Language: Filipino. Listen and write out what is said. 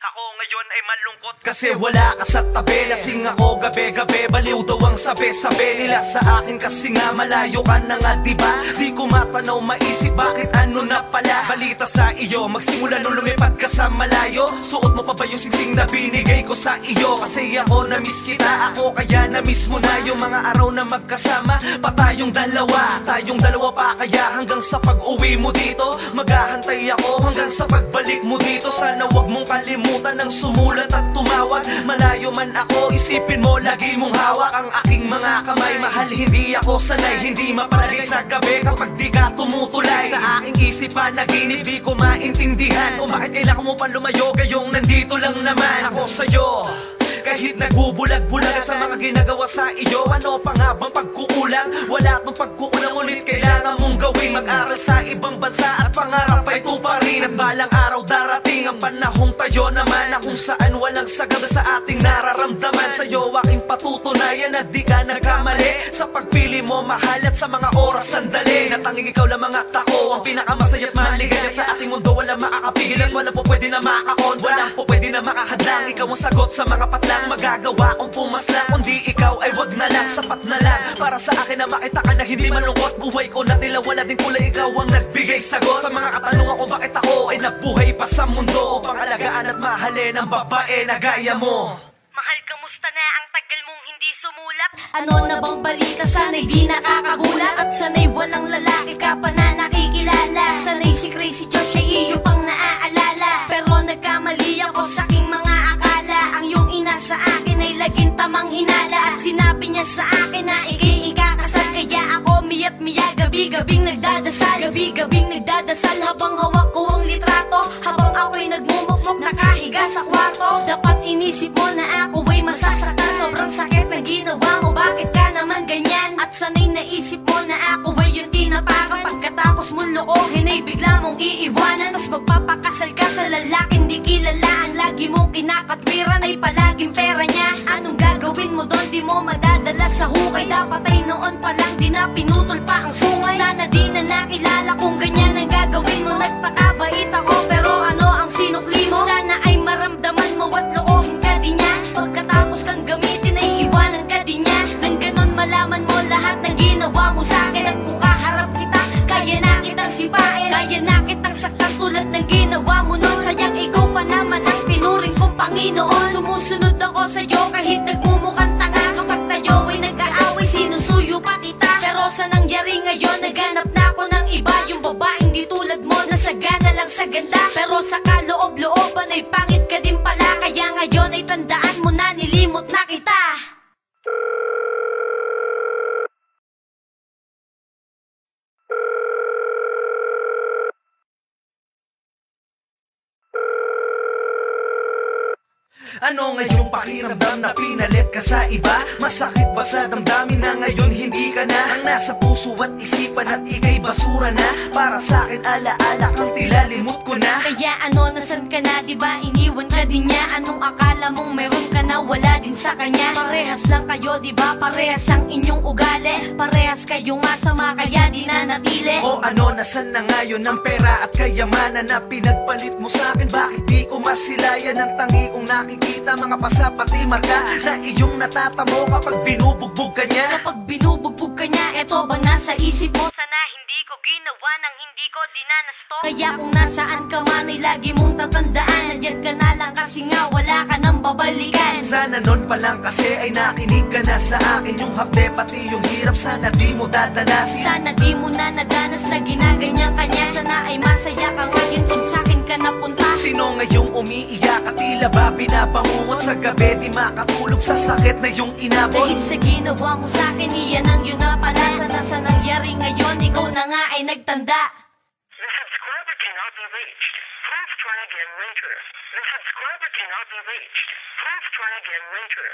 ako ngayon ay malungkot kasi wala ka sa tabi. Lasing ako gabi-gabi, baliw daw ang sabi-sabi nila sa akin kasi nga malayo ka na nga diba. Di ko matanaw maisip bakit ano na pala. Balita sa iyo, magsimula nung lumipad ka sa malayo. Suot mo pa ba yung singsing na binigay ko sa iyo? Kasi ako na-miss kita, ako kaya na-miss mo na yung mga araw na magkasama pa tayong dalawa. Tayong dalawa pa kaya hanggang sa pag-uwi mo dito maghahantay ako hanggang sa pagbalik mo dito. Sana wag mong kalimutan ng sumulat at tumawag. Malayo man ako, isipin mo lagi mong hawak ang aking mga kamay. Mahal, hindi ako sanay, hindi mapalagay sa gabi kapag di ka tumutulay. Sa aking isip panaginip, di ko maintindihan kung bakit kailangan mo pa lumayo gayong nandito lang naman ako sa'yo. Kahit nagbubulag-bulag sa mga ginagawa sa iyo, ano pa nga bang pagkukulang? Wala tong pagkukulang ulit, kailangan mong gawin. Mag-aral sa ibang bansa at pangarap ay tuparin. At balang araw darating ang panahong tayo naman na kung saan walang sagad sa ating nararamdaman. Sa'yo aking patutunayan na di ka nagkamali sa pagpili mo mahal at sa mga oras sandali na tanging ikaw lang mga tako ang pinakamasaya at maligaya sa ating mundo. Walang makakapigil at walang po pwede na makakon, walang po pwede na makahadlang. Ikaw ang sagot sa mga patlang magagawa kung pumaslang. Kundi ikaw ay wag na lang, sapat na lang para sa akin na makita ka na hindi malungkot. Buhay ko na tila wala din kulay, ikaw ang nagbigay sagot sa mga katanungan ko bakit ako ay nabuhay pa sa mundo upang alagaan at mahalin ang babae na gaya mo. Mahal, kamusta na? Ang tagal mong hindi sumulat. Ano na bang balita? Sana'y di nakakagulat at sana'y walang lalaki ka pa na nakikilala. Sana'y si Crazy Josh ay iyo pang naaalala. Pero nagkamali ako sa aking mga akala. Ang iyong ina sa akin ay laging tamang hinala. At sinabi niya sa akin na ikay ikakasal. Kaya ako miya't-miya, gabi-gabing nagdadasal. Gabi-gabing nagdadasal habang hawak ko ang litrato. Habang ako'y nagmumukmok nakahiga sa kwarto. Dapat inisip mo na ako ay masasaktan. Sobrang sakit na ginawa mo, bakit ka naman ganyan? At sana'y naisip mo na ako ay yung tinapakan. Pagkatapos mong lokohin ay bigla mong iiwanan. Tapos magpapakasal ka sa lalaking di kilala. Ang lagi mong kinakatwiran ay palaging pera niya. Anong gagawin mo doon? Di mo madadala sa hukay. Dapat ay noon pa lang di na pinutol pa ang sungay. Sana di na nakilala kung ganyan ang gagawin mo. Nagpakabait ako pero ano ang sinukli mo? Sana ay maramdaman mo at loohin ka din niya. Pagkatapos kang gamitin ay iwanan ka din niya. Nang ganon malaman mo lahat ng ginawa mo sa'kin. At kung kaharap kita, kaya na kitang sipain. Kaya na kitang saktan tulad ng ginawa mo noon. Sayang ikaw pa naman ang tinuring kong Panginoon. Sumusunod ako sa'yo kahit nagmumukhang tanga. Kapag tayo ay nag-aaway, sinusuyo pa kita. Pero sa nangyari ngayon, naghanap na ako ng iba. Yung babaeng di tulad mo, nasagana lang sa ganda. Pero sa kaloob-looban ay pangit ka din pala. Kaya ngayon ay tandaan mo na nilimot na kita. Ano ngayong pakiramdam na pinalit ka sa iba? Masakit ba sa damdamin na ngayon hindi ka na ang nasa puso at isipan at ikay basura na? Para sa akin alaala kang tila limot ko na. Kaya ano, nasan ka na? Diba iniwan ka din niya? Anong akala mong meron ka na wala din sa kanya? Parehas lang kayo, diba? Parehas ang inyong ugali. Parehas kayong masama kaya di na natili. O ano, nasan na ngayon ang pera at kayamanan na pinagpalit mo sa akin? Bakit di ko masilayan ang tangi kong nakikita? Mga pasapati marka na iyong natatamo kapag binubugbog ka niya. Kapag binubugbog ka niya, eto bang nasa isip mo? Sana hindi ko ginawa nang hindi ko dinanasto. Kaya kung nasaan ka man ay lagi mong tatandaan. Nandiyan ka na lang kasi nga wala ka nang babalikan. Sana nun pa lang kasi ay nakinig ka na sa akin. Yung hapde pati yung hirap sana di mo dadanasin. Sana di mo na nadanas na ginaganyan ka niya. Sana ay masaya ka ngayon kung sa'kin ka napunta. Sino ngayong umiiyak at tila ba binabangungot sa gabi? Di makatulog sa sakit na yung inabot. Dahil sa ginawa mo sa'kin, iyan ang yun na pala. Sana sa nangyari ngayon, ikaw na nga ay nagtanda. The subscriber cannot be reached. Please try again later. The subscriber cannot be reached. Please try again later.